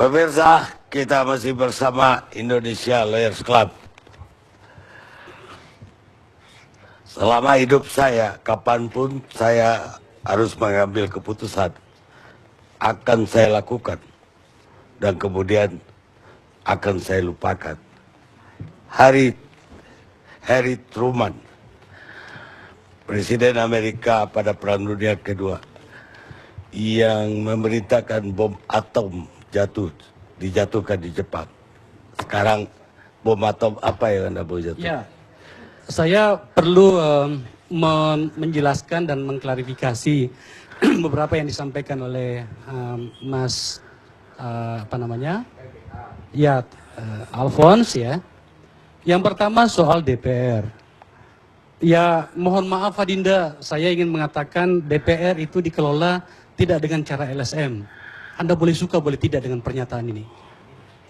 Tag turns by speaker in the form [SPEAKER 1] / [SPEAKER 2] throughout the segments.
[SPEAKER 1] Pemirsa, kita masih bersama Indonesia Lawyers Club. Selama hidup saya, kapanpun saya harus mengambil keputusan, akan saya lakukan. Dan kemudian akan saya lupakan. Harry Truman, Presiden Amerika pada Perang Dunia Kedua, yang memerintahkan bom atom dijatuhkan di Jepang. Sekarang bom atom apa yang Anda mau jatuh?
[SPEAKER 2] Ya, saya perlu menjelaskan dan mengklarifikasi beberapa yang disampaikan oleh Mas Alphonse ya. Yang pertama soal DPR. Ya, mohon maaf Adinda, saya ingin mengatakan DPR itu dikelola tidak dengan cara LSM. Anda boleh suka, boleh tidak dengan pernyataan ini.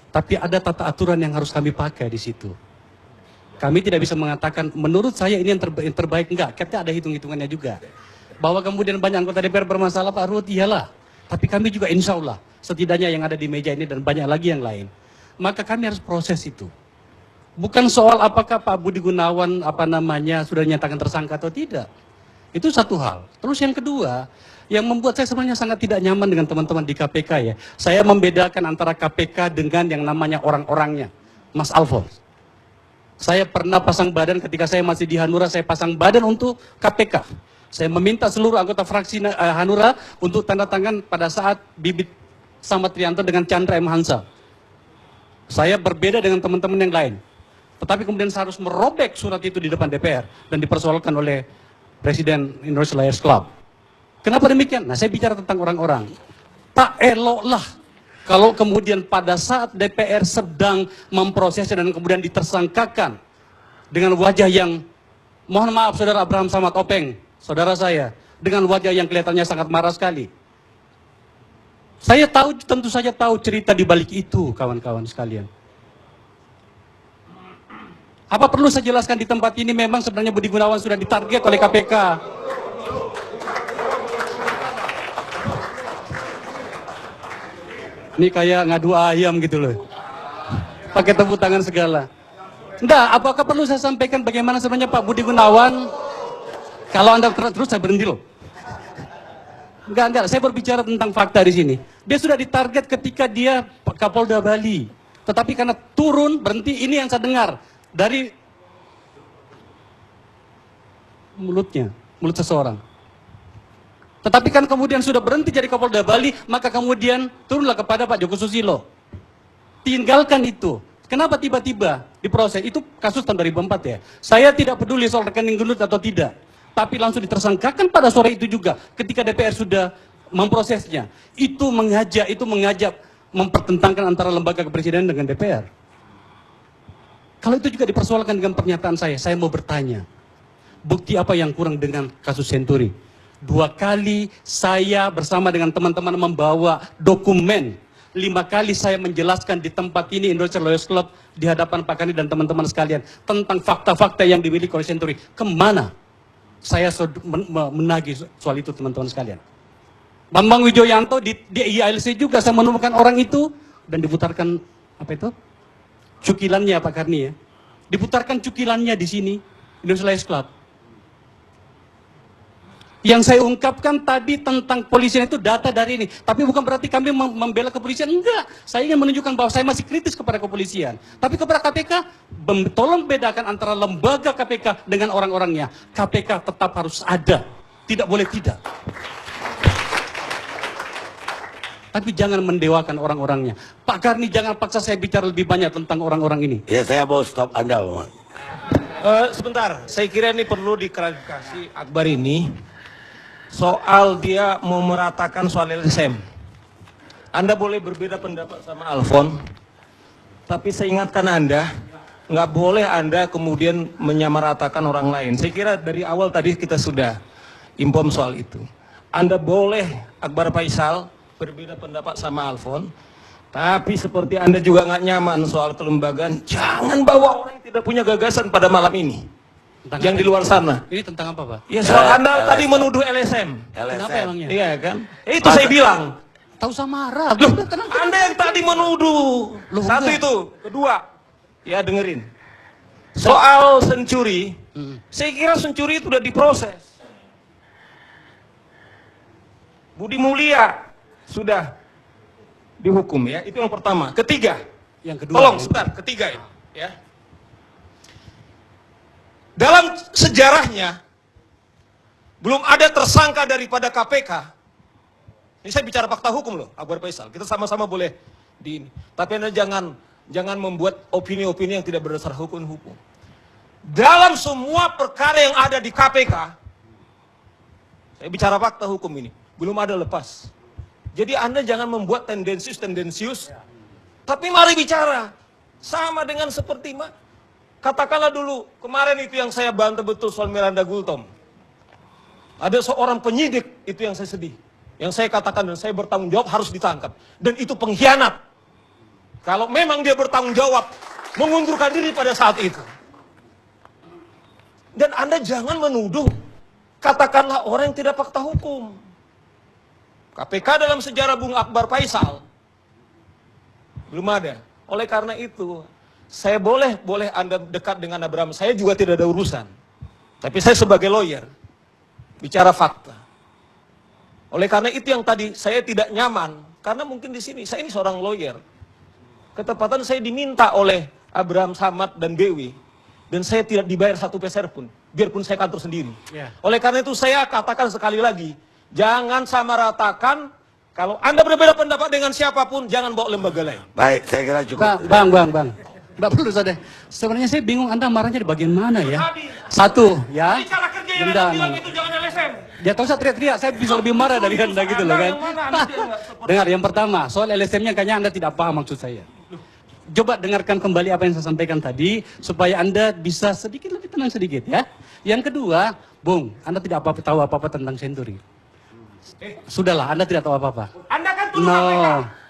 [SPEAKER 2] Tapi ada tata aturan yang harus kami pakai di situ. Kami tidak bisa mengatakan, menurut saya ini yang terbaik, enggak. Kita ada hitung-hitungannya juga. Bahwa kemudian banyak anggota DPR bermasalah, Pak Ruhut, iyalah. Tapi kami juga insya Allah, setidaknya yang ada di meja ini dan banyak lagi yang lain. Maka kami harus proses itu. Bukan soal apakah Pak Budi Gunawan sudah dinyatakan tersangka atau tidak. Itu satu hal. Terus yang kedua, yang membuat saya sebenarnya sangat tidak nyaman dengan teman-teman di KPK ya. Saya membedakan antara KPK dengan yang namanya orang-orangnya. Mas Alphonse. Saya pernah pasang badan ketika saya masih di Hanura, saya pasang badan untuk KPK. Saya meminta seluruh anggota fraksi Hanura untuk tanda tangan pada saat Bibit Samad Trianto dengan Chandra M. Hansa. Saya berbeda dengan teman-teman yang lain. Tetapi kemudian saya harus merobek surat itu di depan DPR dan dipersoalkan oleh Presiden Indonesia Lawyers Club. Kenapa demikian? Nah, saya bicara tentang orang-orang. Tak eloklah kalau kemudian pada saat DPR sedang memprosesnya dan kemudian ditersangkakan dengan wajah yang, mohon maaf Saudara Abraham Samad Openg, saudara saya, dengan wajah yang kelihatannya sangat marah sekali. Saya tahu, tentu saja tahu cerita di balik itu, kawan-kawan sekalian. Apa perlu saya jelaskan di tempat ini, memang sebenarnya Budi Gunawan sudah ditarget oleh KPK. Ini kayak ngadu ayam gitu loh. Pakai tepuk tangan segala. Enggak, apakah perlu saya sampaikan bagaimana sebenarnya Pak Budi Gunawan? Kalau Anda terus saya berhenti loh. Enggak, saya berbicara tentang fakta di sini. Dia sudah ditarget ketika dia Kapolda Bali. Tetapi karena turun, berhenti, ini yang saya dengar dari mulut seseorang. Tetapi kan kemudian sudah berhenti jadi Kapolda Bali, maka kemudian turunlah kepada Pak Joko Susilo. Tinggalkan itu. Kenapa tiba-tiba diproses? Itu kasus tahun 2004 ya. Saya tidak peduli soal rekening gendut atau tidak. Tapi langsung ditersangkakan pada sore itu juga ketika DPR sudah memprosesnya. Itu mengajak mempertentangkan antara lembaga kepresidenan dengan DPR. Kalau itu juga dipersoalkan dengan pernyataan saya mau bertanya. Bukti apa yang kurang dengan kasus Senturi? 2 kali saya bersama dengan teman-teman membawa dokumen. 5 kali saya menjelaskan di tempat ini Indonesia Lawyers Club di hadapan Pak Kandi dan teman-teman sekalian tentang fakta-fakta yang dimiliki oleh Senturi. Kemana? Saya menagih soal itu teman-teman sekalian. Bambang Wijoyanto di IALC juga saya menemukan orang itu dan diputarkan cukilannya Pak Karni ya. Diputarkan cukilannya di sini Indonesia Lawyers Club. Yang saya ungkapkan tadi tentang kepolisian itu data dari ini. Tapi bukan berarti kami membela kepolisian. Enggak. Saya ingin menunjukkan bahwa saya masih kritis kepada kepolisian. Tapi kepada KPK, tolong bedakan antara lembaga KPK dengan orang-orangnya. KPK tetap harus ada. Tidak boleh tidak. Tapi jangan mendewakan orang-orangnya. Pak Karni, jangan paksa saya bicara lebih banyak tentang orang-orang ini.
[SPEAKER 1] Ya, saya mau stop Anda, Pak.
[SPEAKER 3] Sebentar, saya kira ini perlu diklarifikasi Akbar ini. Soal dia mau meratakan soal LSM. Anda boleh berbeda pendapat sama Alphonse, tapi saya ingatkan Anda, nggak boleh Anda kemudian menyamaratakan orang lain. Saya kira dari awal tadi kita sudah inform soal itu. Anda boleh, Akbar Faisal, berbeda pendapat sama Alphonse, tapi seperti Anda juga nggak nyaman soal kelembagaan, jangan bawa orang yang tidak punya gagasan pada malam ini.
[SPEAKER 2] Tentang
[SPEAKER 3] yang di luar sana.
[SPEAKER 2] Ini tentang apa, Pak?
[SPEAKER 3] Ya soal Anda tadi menuduh LSM.
[SPEAKER 2] Kenapa emangnya?
[SPEAKER 3] Iya kan? Itu saya bilang.
[SPEAKER 2] tahu sama marah.
[SPEAKER 3] Loh,
[SPEAKER 2] Udah, tenang.
[SPEAKER 3] Anda yang tadi menuduh.
[SPEAKER 2] Loh,
[SPEAKER 3] Satu
[SPEAKER 2] enggak.
[SPEAKER 3] itu. Kedua, ya dengerin. Soal Senturi, saya kira Senturi itu udah diproses. Budi Mulia sudah dihukum ya, itu yang pertama. Ketiga,
[SPEAKER 2] Yang kedua.
[SPEAKER 3] tolong sebentar, ketiga ini, ya. Dalam sejarahnya belum ada tersangka daripada KPK. Ini saya bicara fakta hukum loh, Akbar Faisal. Kita sama-sama boleh di ini. Tapi Anda jangan membuat opini-opini yang tidak berdasar hukum. Dalam semua perkara yang ada di KPK, saya bicara fakta hukum ini, belum ada lepas. Jadi Anda jangan membuat tendensius. Tapi mari bicara. Sama dengan seperti katakanlah dulu, kemarin itu yang saya bantah betul soal Miranda Gultom. Ada seorang penyidik, itu yang saya sedih. Yang saya katakan dan saya bertanggung jawab harus ditangkap. Dan itu pengkhianat. Kalau memang dia bertanggung jawab, mengundurkan diri pada saat itu. Dan Anda jangan menuduh, katakanlah orang yang tidak fakta hukum. KPK dalam sejarah Bung Akbar Faisal, belum ada. Oleh karena itu, saya boleh Anda dekat dengan Abraham, saya juga tidak ada urusan. Tapi saya sebagai lawyer, bicara fakta. Oleh karena itu yang tadi saya tidak nyaman, karena mungkin di sini, saya ini seorang lawyer. Ketepatan saya diminta oleh Abraham Samad dan BW, dan saya tidak dibayar 1 peser pun, biarpun saya kantor sendiri.
[SPEAKER 2] Ya.
[SPEAKER 3] Oleh karena itu saya katakan sekali lagi, jangan samaratakan, kalau Anda berbeda pendapat dengan siapapun, jangan bawa lembaga lain.
[SPEAKER 1] Baik, saya kira cukup.
[SPEAKER 2] Bang. Nggak perlu saudara. Sebenarnya saya bingung Anda marahnya di bagian mana ya?
[SPEAKER 3] Tadi.
[SPEAKER 2] Satu, ya.
[SPEAKER 3] Jadi cara kerja yang
[SPEAKER 2] Bentar,
[SPEAKER 3] Anda bilang
[SPEAKER 2] Bang.
[SPEAKER 3] itu jangan LSM.
[SPEAKER 2] Dia tahu saya teriak-teriak, saya bisa lebih marah dari Anda gitu loh kan.
[SPEAKER 3] Yang mana? Anda dia nggak seperti-
[SPEAKER 2] Dengar, yang pertama, soal LSM-nya kayaknya Anda tidak paham maksud saya. Coba dengarkan kembali apa yang saya sampaikan tadi, supaya Anda bisa sedikit lebih tenang sedikit ya. Yang kedua, Bung, Anda tidak tahu apa-apa tentang Senturi. Sudahlah, Anda tidak tahu apa-apa.
[SPEAKER 3] Anda kan tuduh KPK.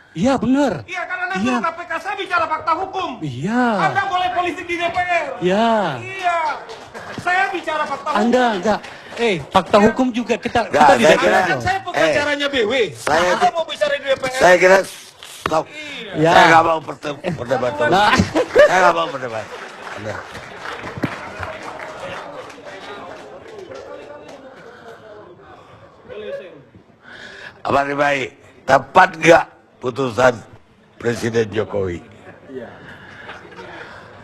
[SPEAKER 2] Iya benar.
[SPEAKER 3] Iya, karena Anda tuduh KPK, saya bicara fakta hukum.
[SPEAKER 2] Iya.
[SPEAKER 3] Anda boleh politik di DPR.
[SPEAKER 2] Iya.
[SPEAKER 3] Iya. Saya bicara fakta hukum.
[SPEAKER 2] Anda enggak. Fakta hukum juga kita
[SPEAKER 1] Enggak,
[SPEAKER 2] kita di
[SPEAKER 1] saya
[SPEAKER 2] DPR.
[SPEAKER 1] kira-
[SPEAKER 3] Kan saya pengacaranya BW.
[SPEAKER 1] saya-
[SPEAKER 3] Anda mau bicara di DPR.
[SPEAKER 1] Saya kira stop.
[SPEAKER 2] Ya.
[SPEAKER 1] Saya nggak mau berdebat.
[SPEAKER 2] Nah.
[SPEAKER 1] Saya nggak mau berdebat. Anda. Apa nih baik? Tepat nggak putusan Presiden Jokowi?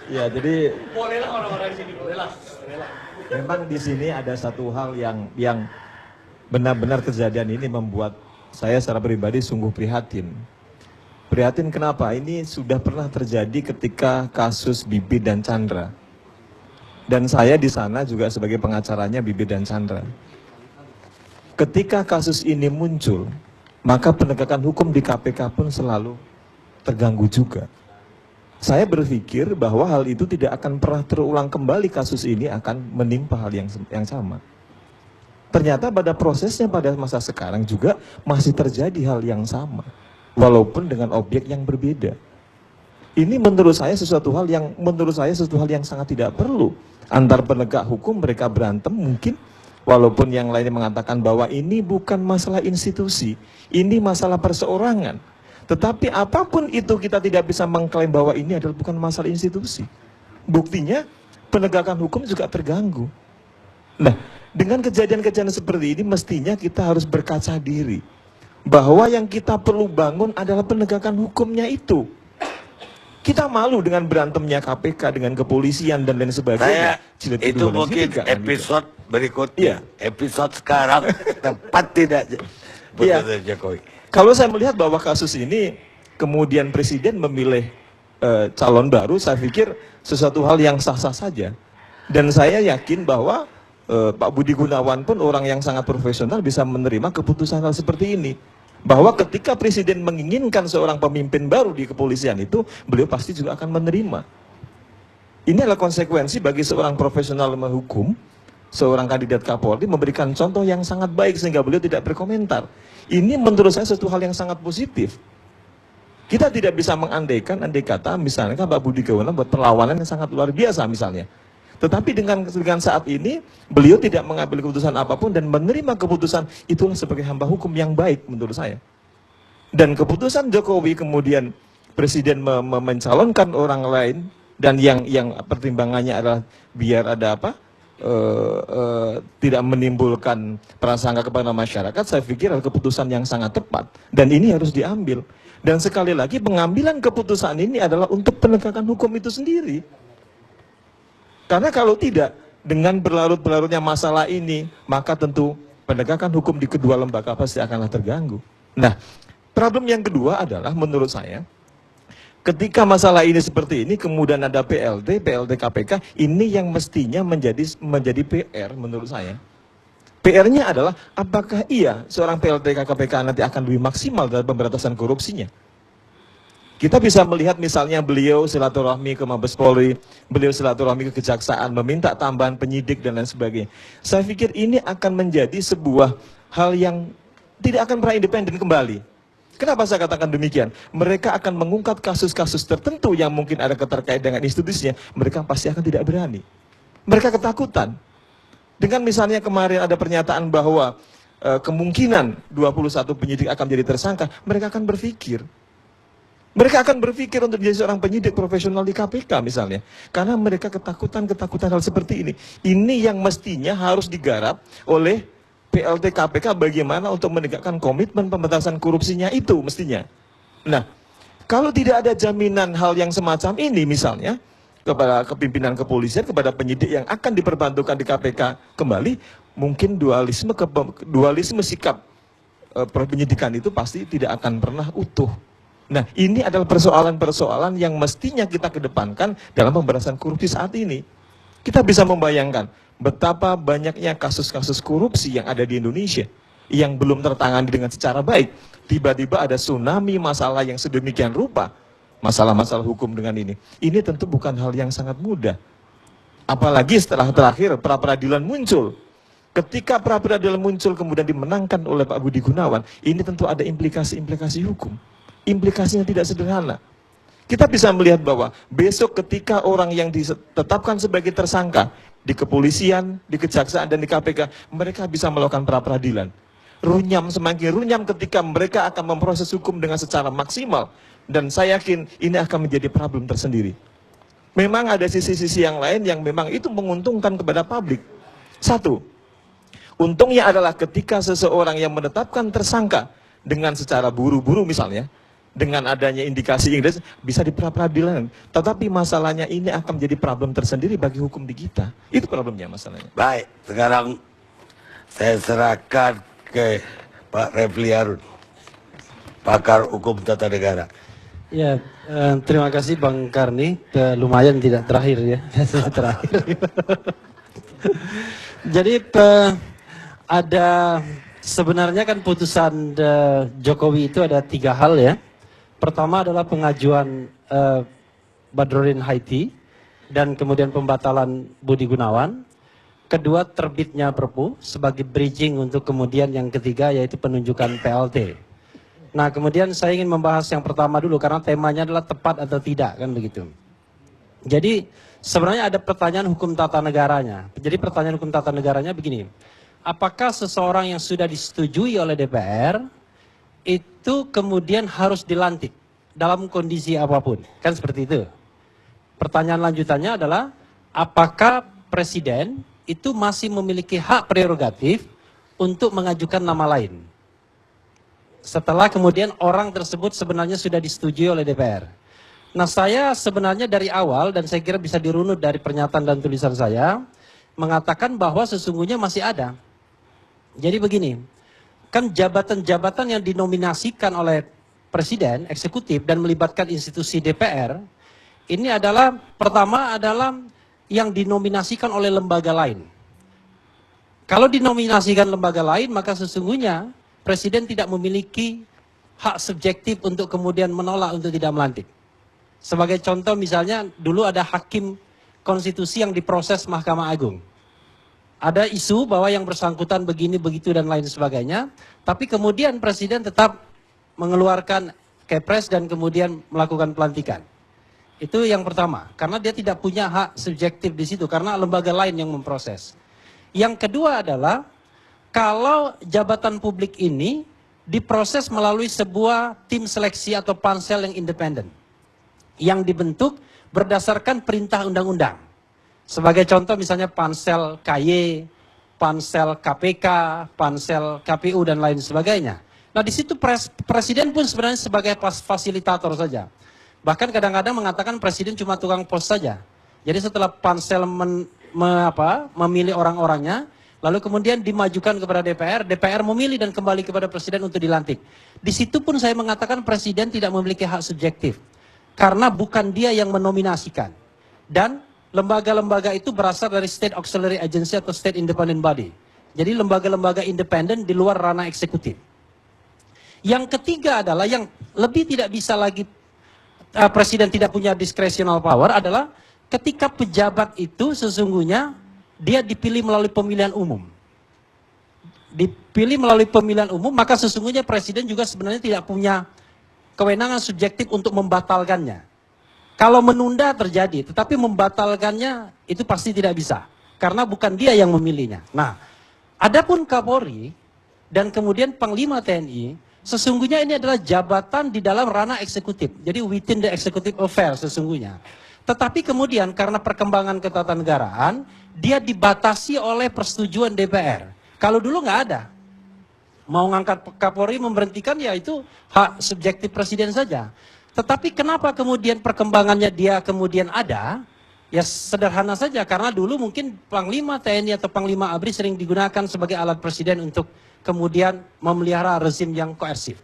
[SPEAKER 4] Ya, jadi
[SPEAKER 3] Bolehlah orang-orang di sini, bolehlah.
[SPEAKER 4] memang di sini ada satu hal yang benar-benar kejadian ini membuat saya secara pribadi sungguh prihatin. Prihatin kenapa? Ini sudah pernah terjadi ketika kasus Bibi dan Chandra. Dan saya di sana juga sebagai pengacaranya Bibi dan Chandra. Ketika kasus ini muncul, maka penegakan hukum di KPK pun selalu terganggu juga. Saya berpikir bahwa hal itu tidak akan pernah terulang kembali, kasus ini akan menimpa hal yang sama. Ternyata pada prosesnya pada masa sekarang juga masih terjadi hal yang sama, walaupun dengan objek yang berbeda. Ini menurut saya sesuatu hal yang sangat tidak perlu. Antar penegak hukum mereka berantem mungkin, walaupun yang lainnya mengatakan bahwa ini bukan masalah institusi, ini masalah perseorangan. Tetapi apapun itu kita tidak bisa mengklaim bahwa ini adalah bukan masalah institusi. Buktinya penegakan hukum juga terganggu. Nah, dengan kejadian-kejadian seperti ini mestinya kita harus berkaca diri. Bahwa yang kita perlu bangun adalah penegakan hukumnya itu. Kita malu dengan berantemnya KPK, dengan kepolisian dan lain sebagainya.
[SPEAKER 1] Saya itu mungkin episode berikutnya.
[SPEAKER 4] Iya.
[SPEAKER 1] Episode sekarang tepat tidak putusan Jokowi.
[SPEAKER 4] Kalau saya melihat bahwa kasus ini kemudian Presiden memilih calon baru, saya pikir sesuatu hal yang sah-sah saja. Dan saya yakin bahwa Pak Budi Gunawan pun orang yang sangat profesional bisa menerima keputusan hal seperti ini. Bahwa ketika Presiden menginginkan seorang pemimpin baru di kepolisian itu, beliau pasti juga akan menerima. Ini adalah konsekuensi bagi seorang profesional hukum, seorang kandidat Kapolri memberikan contoh yang sangat baik sehingga beliau tidak berkomentar. Ini menurut saya sesuatu hal yang sangat positif. Kita tidak bisa mengandaikan, andai kata misalnya Pak Budi Gunawan buat perlawanan yang sangat luar biasa misalnya. Tetapi dengan saat ini, beliau tidak mengambil keputusan apapun dan menerima keputusan, itulah sebagai hamba hukum yang baik menurut saya. Dan keputusan Jokowi kemudian Presiden mencalonkan orang lain, dan yang pertimbangannya adalah biar ada apa? Tidak menimbulkan prasangka kepada masyarakat, saya pikir adalah keputusan yang sangat tepat, dan ini harus diambil. Dan sekali lagi, pengambilan keputusan ini adalah untuk penegakan hukum itu sendiri. Karena kalau tidak, dengan berlarut-larutnya masalah ini, maka tentu penegakan hukum di kedua lembaga pasti akanlah terganggu. Nah, problem yang kedua adalah menurut saya, ketika masalah ini seperti ini, kemudian ada PLT KPK, ini yang mestinya menjadi PR menurut saya. PR-nya adalah, apakah iya seorang PLT KPK nanti akan lebih maksimal dalam pemberantasan korupsinya? Kita bisa melihat misalnya beliau silaturahmi ke Mabes Polri, beliau silaturahmi ke Kejaksaan, meminta tambahan penyidik dan lain sebagainya. Saya pikir ini akan menjadi sebuah hal yang tidak akan pernah independen kembali. Kenapa saya katakan demikian? Mereka akan mengungkap kasus-kasus tertentu yang mungkin ada keterkait dengan institusinya. Mereka pasti akan tidak berani. Mereka ketakutan. Dengan misalnya kemarin ada pernyataan bahwa kemungkinan 21 penyidik akan menjadi tersangka, mereka akan berpikir. Mereka akan berpikir untuk menjadi seorang penyidik profesional di KPK misalnya. Karena mereka ketakutan hal seperti ini. Ini yang mestinya harus digarap oleh PLT KPK bagaimana untuk menegakkan komitmen pemberantasan korupsinya itu mestinya. Nah, kalau tidak ada jaminan hal yang semacam ini misalnya, kepada kepimpinan kepolisian, kepada penyidik yang akan diperbantukan di KPK kembali, mungkin dualisme sikap penyidikan itu pasti tidak akan pernah utuh. Nah, ini adalah persoalan-persoalan yang mestinya kita kedepankan dalam pemberantasan korupsi saat ini. Kita bisa membayangkan betapa banyaknya kasus-kasus korupsi yang ada di Indonesia yang belum tertangani dengan secara baik. Tiba-tiba ada tsunami masalah yang sedemikian rupa, masalah-masalah hukum dengan ini. Ini tentu bukan hal yang sangat mudah. Apalagi setelah terakhir pra-peradilan muncul. Ketika pra-peradilan muncul kemudian dimenangkan oleh Pak Budi Gunawan, ini tentu ada implikasi-implikasi hukum. Implikasinya tidak sederhana. Kita bisa melihat bahwa besok ketika orang yang ditetapkan sebagai tersangka di kepolisian, di kejaksaan, dan di KPK, mereka bisa melakukan pra-peradilan. Runyam, semakin runyam ketika mereka akan memproses hukum dengan secara maksimal. Dan saya yakin ini akan menjadi problem tersendiri. Memang ada sisi-sisi yang lain yang memang itu menguntungkan kepada publik. Satu, untungnya adalah ketika seseorang yang menetapkan tersangka dengan secara buru-buru misalnya, dengan adanya indikasi Inggris bisa diperadilan. Tetapi masalahnya ini akan menjadi problem tersendiri bagi hukum di kita. Itu problemnya masalahnya.
[SPEAKER 1] Baik, sekarang saya serahkan ke Pak Refli Harun, pakar hukum tata negara.
[SPEAKER 5] Ya, terima kasih Bang Karni. Lumayan tidak terakhir ya, terakhir. Jadi ada sebenarnya kan putusan Jokowi itu ada 3 hal ya. Pertama adalah pengajuan Badrodin Haiti dan kemudian pembatalan Budi Gunawan. Kedua, terbitnya Perpu sebagai bridging untuk kemudian yang ketiga yaitu penunjukan PLT. Nah, kemudian saya ingin membahas yang pertama dulu karena temanya adalah tepat atau tidak kan begitu. Jadi sebenarnya ada pertanyaan hukum tata negaranya. Jadi pertanyaan hukum tata negaranya begini. Apakah seseorang yang sudah disetujui oleh DPR itu kemudian harus dilantik dalam kondisi apapun? Kan seperti itu. Pertanyaan lanjutannya adalah, apakah presiden itu masih memiliki hak prerogatif untuk mengajukan nama lain? Setelah kemudian orang tersebut sebenarnya sudah disetujui oleh DPR. Nah, saya sebenarnya dari awal, dan saya kira bisa dirunut dari pernyataan dan tulisan saya, mengatakan bahwa sesungguhnya masih ada. Jadi begini, kan jabatan-jabatan yang dinominasikan oleh presiden, eksekutif, dan melibatkan institusi DPR, ini adalah, pertama adalah yang dinominasikan oleh lembaga lain. Kalau dinominasikan lembaga lain, maka sesungguhnya presiden tidak memiliki hak subjektif untuk kemudian menolak untuk tidak melantik. Sebagai contoh misalnya, dulu ada hakim konstitusi yang diproses Mahkamah Agung. Ada isu bahwa yang bersangkutan begini, begitu, dan lain sebagainya. Tapi kemudian presiden tetap mengeluarkan kepres dan kemudian melakukan pelantikan. Itu yang pertama. Karena dia tidak punya hak subjektif di situ. Karena lembaga lain yang memproses. Yang kedua adalah, kalau jabatan publik ini diproses melalui sebuah tim seleksi atau pansel yang independen, yang dibentuk berdasarkan perintah undang-undang. Sebagai contoh misalnya pansel KY, pansel KPK, pansel KPU dan lain sebagainya. Nah di situ presiden pun sebenarnya sebagai fasilitator saja. Bahkan kadang-kadang mengatakan presiden cuma tukang pos saja. Jadi setelah pansel memilih orang-orangnya, lalu kemudian dimajukan kepada DPR, DPR memilih dan kembali kepada presiden untuk dilantik. Di situ pun saya mengatakan presiden tidak memiliki hak subjektif. Karena bukan dia yang menominasikan. Dan lembaga-lembaga itu berasal dari State Auxiliary Agency atau State Independent Body. Jadi lembaga-lembaga independen di luar ranah eksekutif. Yang ketiga adalah yang lebih tidak bisa lagi presiden tidak punya discretional power adalah ketika pejabat itu sesungguhnya dia dipilih melalui pemilihan umum. Dipilih melalui pemilihan umum, maka sesungguhnya presiden juga sebenarnya tidak punya kewenangan subjektif untuk membatalkannya. Kalau menunda terjadi, tetapi membatalkannya itu pasti tidak bisa. Karena bukan dia yang memilihnya. Nah, adapun Kapolri dan kemudian Panglima TNI, sesungguhnya ini adalah jabatan di dalam ranah eksekutif. Jadi within the executive affairs sesungguhnya. Tetapi kemudian karena perkembangan ketatanegaraan, dia dibatasi oleh persetujuan DPR. Kalau dulu nggak ada. Mau ngangkat Kapolri memberhentikan ya itu hak subjektif presiden saja. Tetapi kenapa kemudian perkembangannya dia kemudian ada? Ya sederhana saja, karena dulu mungkin Panglima TNI atau Panglima ABRI sering digunakan sebagai alat presiden untuk kemudian memelihara rezim yang koersif.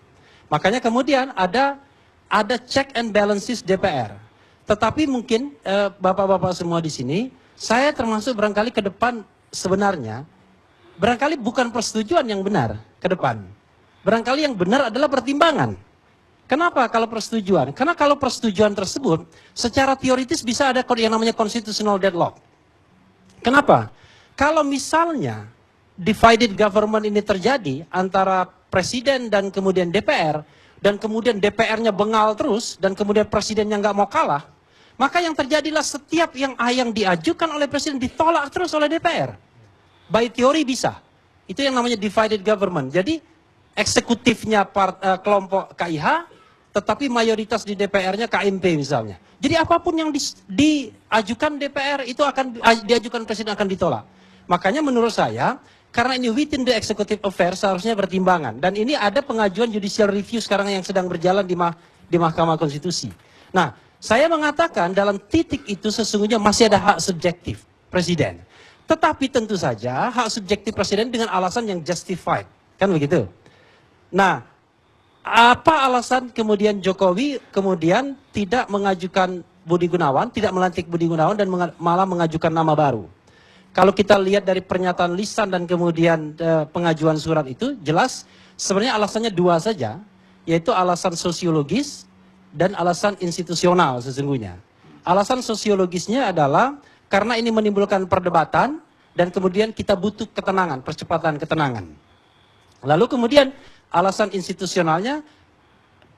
[SPEAKER 5] Makanya kemudian ada check and balances DPR. Tetapi mungkin bapak-bapak semua di sini, saya termasuk barangkali ke depan sebenarnya, barangkali bukan persetujuan yang benar ke depan. Barangkali yang benar adalah pertimbangan. Kenapa kalau persetujuan? Karena kalau persetujuan tersebut secara teoritis bisa ada yang namanya constitutional deadlock. Kenapa? Kalau misalnya divided government ini terjadi antara presiden dan kemudian DPR, dan kemudian DPR-nya bengal terus, dan kemudian presidennya nggak mau kalah, maka yang terjadilah setiap yang diajukan oleh presiden ditolak terus oleh DPR. By teori bisa. Itu yang namanya divided government. Jadi eksekutifnya kelompok KIH, tetapi mayoritas di DPR-nya KMP misalnya. Jadi apapun yang diajukan DPR itu akan diajukan presiden akan ditolak. Makanya menurut saya, karena ini within the executive affairs seharusnya bertimbangan. Dan ini ada pengajuan judicial review sekarang yang sedang berjalan di Mahkamah Konstitusi. Nah, saya mengatakan dalam titik itu sesungguhnya masih ada hak subjektif presiden. Tetapi tentu saja hak subjektif presiden dengan alasan yang justified. Kan begitu? Nah, apa alasan kemudian Jokowi kemudian tidak mengajukan Budi Gunawan, tidak melantik Budi Gunawan dan malah mengajukan nama baru? Kalau kita lihat dari pernyataan lisan dan kemudian pengajuan surat itu, jelas sebenarnya alasannya dua saja, yaitu alasan sosiologis dan alasan institusional sesungguhnya. Alasan sosiologisnya adalah karena ini menimbulkan perdebatan dan kemudian kita butuh ketenangan, percepatan ketenangan. Lalu kemudian alasan institusionalnya,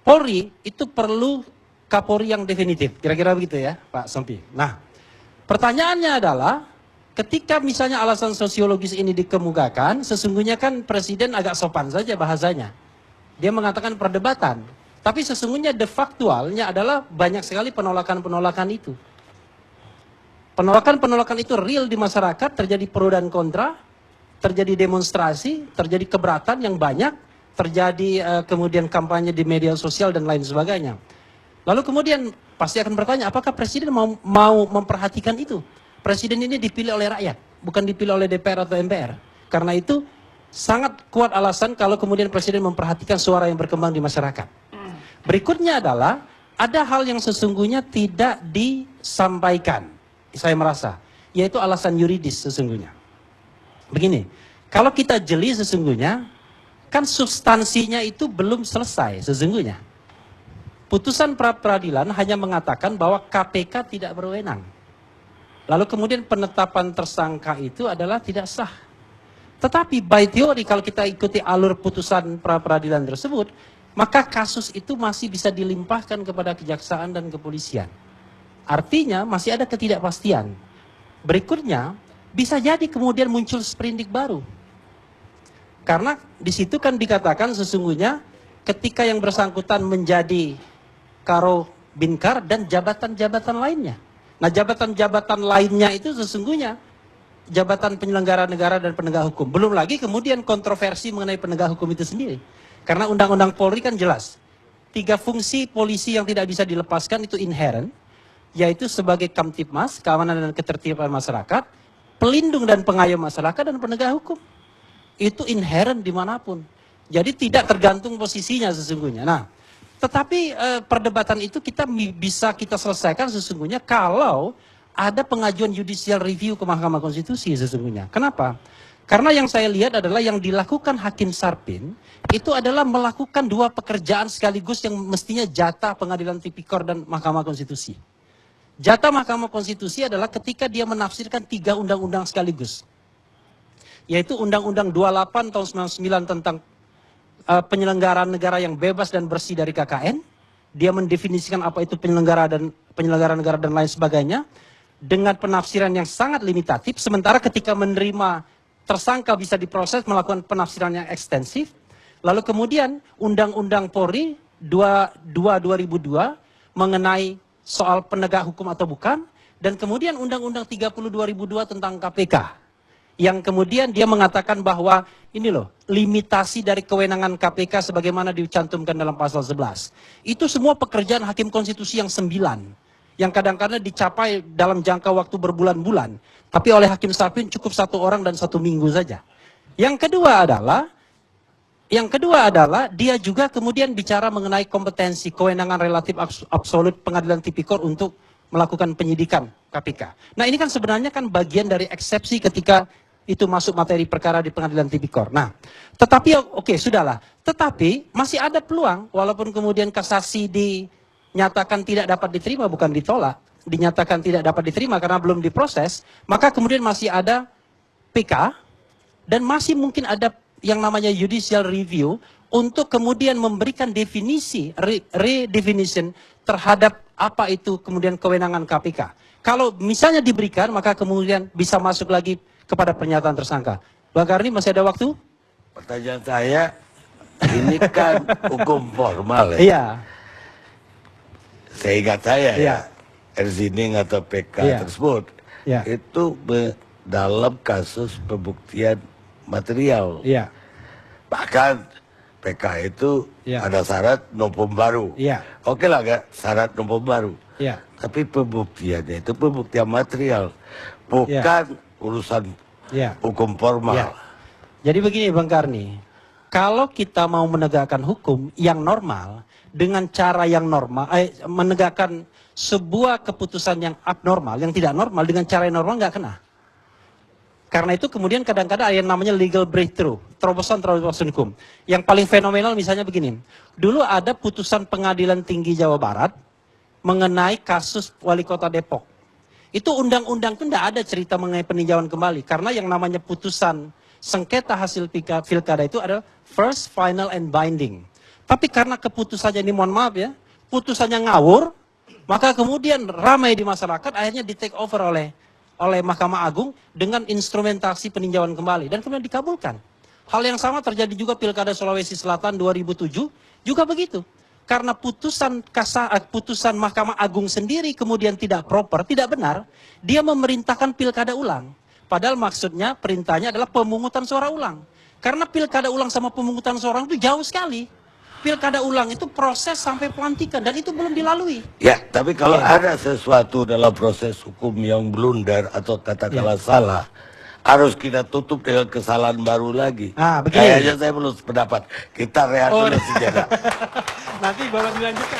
[SPEAKER 5] Polri itu perlu Kapolri yang definitif. Kira-kira begitu ya, Pak Sompi. Nah, pertanyaannya adalah, ketika misalnya alasan sosiologis ini dikemukakan, sesungguhnya kan Presiden agak sopan saja bahasanya. Dia mengatakan perdebatan. Tapi sesungguhnya de factualnya adalah banyak sekali penolakan-penolakan itu. Penolakan-penolakan itu real di masyarakat, terjadi pro dan kontra, terjadi demonstrasi, terjadi keberatan yang banyak, terjadi kemudian kampanye di media sosial dan lain sebagainya. Lalu kemudian pasti akan bertanya, apakah presiden mau memperhatikan itu? Presiden ini dipilih oleh rakyat, bukan dipilih oleh DPR atau MPR. Karena itu sangat kuat alasan kalau kemudian presiden memperhatikan suara yang berkembang di masyarakat. Berikutnya adalah ada hal yang sesungguhnya tidak disampaikan, saya merasa, yaitu alasan yuridis sesungguhnya. Begini, kalau kita jeli sesungguhnya, kan substansinya itu belum selesai sesungguhnya. Putusan pra-peradilan hanya mengatakan bahwa KPK tidak berwenang. Lalu kemudian penetapan tersangka itu adalah tidak sah. Tetapi by teori kalau kita ikuti alur putusan pra-peradilan tersebut, maka kasus itu masih bisa dilimpahkan kepada kejaksaan dan kepolisian. Artinya masih ada ketidakpastian. Berikutnya, bisa jadi kemudian muncul sprindik baru. Karena di situ kan dikatakan sesungguhnya ketika yang bersangkutan menjadi Karo Binkar dan jabatan-jabatan lainnya. Nah, jabatan-jabatan lainnya itu sesungguhnya jabatan penyelenggara negara dan penegak hukum. Belum lagi kemudian kontroversi mengenai penegak hukum itu sendiri. Karena Undang-Undang Polri kan jelas. 3 fungsi polisi yang tidak bisa dilepaskan itu inherent, yaitu sebagai Kamtibmas, keamanan dan ketertiban masyarakat, pelindung dan pengayom masyarakat, dan penegak hukum. Itu inherent dimanapun. Jadi tidak tergantung posisinya sesungguhnya. Nah, tetapi perdebatan itu bisa kita selesaikan sesungguhnya kalau ada pengajuan judicial review ke Mahkamah Konstitusi sesungguhnya. Kenapa? Karena yang saya lihat adalah yang dilakukan Hakim Sarpin itu adalah melakukan 2 pekerjaan sekaligus yang mestinya jatah Pengadilan Tipikor dan Mahkamah Konstitusi. Jatah Mahkamah Konstitusi adalah ketika dia menafsirkan 3 undang-undang sekaligus. Yaitu Undang-Undang 28 tahun 99 tentang penyelenggaraan negara yang bebas dan bersih dari KKN. Dia mendefinisikan apa itu penyelenggara negara dan lain sebagainya dengan penafsiran yang sangat limitatif. Sementara ketika menerima tersangka bisa diproses melakukan penafsiran yang ekstensif. Lalu kemudian Undang-Undang Polri 22/2002 mengenai soal penegak hukum atau bukan. Dan kemudian Undang-Undang 30 2002 tentang KPK. Yang kemudian dia mengatakan bahwa ini loh, limitasi dari kewenangan KPK sebagaimana dicantumkan dalam pasal 11. Itu semua pekerjaan Hakim Konstitusi yang 9. Yang kadang-kadang dicapai dalam jangka waktu berbulan-bulan. Tapi oleh Hakim Sarpin cukup 1 orang dan 1 minggu saja. Yang kedua adalah dia juga kemudian bicara mengenai kompetensi, kewenangan relatif absolut Pengadilan Tipikor untuk melakukan penyidikan KPK. Nah, ini kan sebenarnya kan bagian dari eksepsi ketika itu masuk materi perkara di Pengadilan Tipikor. Nah, tetapi oke, sudahlah. Tetapi masih ada peluang walaupun kemudian kasasi dinyatakan tidak dapat diterima, bukan ditolak, dinyatakan tidak dapat diterima karena belum diproses, maka kemudian masih ada PK dan masih mungkin ada yang namanya judicial review untuk kemudian memberikan definisi, redefinition terhadap apa itu kemudian kewenangan KPK. Kalau misalnya diberikan, maka kemudian bisa masuk lagi kepada pernyataan tersangka. Bang Karni, masih ada waktu?
[SPEAKER 1] Pertanyaan saya, ini kan hukum formal ya.
[SPEAKER 5] Iya.
[SPEAKER 1] Seingat saya
[SPEAKER 5] Iya.
[SPEAKER 1] ya, reasoning atau PK
[SPEAKER 5] Iya.
[SPEAKER 1] tersebut,
[SPEAKER 5] Iya.
[SPEAKER 1] itu dalam kasus pembuktian material.
[SPEAKER 5] Iya.
[SPEAKER 1] Bahkan PK itu
[SPEAKER 5] Iya.
[SPEAKER 1] ada syarat novum baru.
[SPEAKER 5] Iya.
[SPEAKER 1] Oke lah gak syarat novum baru.
[SPEAKER 5] Iya.
[SPEAKER 1] Tapi pembuktiannya itu pembuktian material. Bukan urusan
[SPEAKER 5] Iya.
[SPEAKER 1] hukum formal.
[SPEAKER 5] Ya. Jadi begini Bang Karni, kalau kita mau menegakkan hukum yang normal dengan cara yang normal, menegakkan sebuah keputusan yang abnormal, yang tidak normal dengan cara yang normal nggak kena. Karena itu kemudian kadang-kadang ada yang namanya legal breakthrough, terobosan hukum. Yang paling fenomenal misalnya begini, dulu ada putusan Pengadilan Tinggi Jawa Barat mengenai kasus Wali Kota Depok. Itu undang-undang itu tidak ada cerita mengenai peninjauan kembali. Karena yang namanya putusan sengketa hasil pilkada itu adalah first, final, and binding. Tapi karena keputusannya ini, mohon maaf ya, putusannya ngawur, maka kemudian ramai di masyarakat, akhirnya di take over oleh Mahkamah Agung dengan instrumentasi peninjauan kembali. Dan kemudian dikabulkan. Hal yang sama terjadi juga pilkada Sulawesi Selatan 2007, juga begitu. Karena putusan Mahkamah Agung sendiri kemudian tidak proper, tidak benar, dia memerintahkan pilkada ulang. Padahal maksudnya perintahnya adalah pemungutan suara ulang. Karena pilkada ulang sama pemungutan suara itu jauh sekali. Pilkada ulang itu proses sampai pelantikan dan itu belum dilalui.
[SPEAKER 1] Ya, tapi kalau ada sesuatu dalam proses hukum yang blunder atau katakanlah salah, harus kita tutup dengan kesalahan baru lagi.
[SPEAKER 5] Ah, begini.
[SPEAKER 1] Kayaknya saya belum sependapat. Kita rehat dulu sejenak.
[SPEAKER 5] Nanti baru dilanjutkan.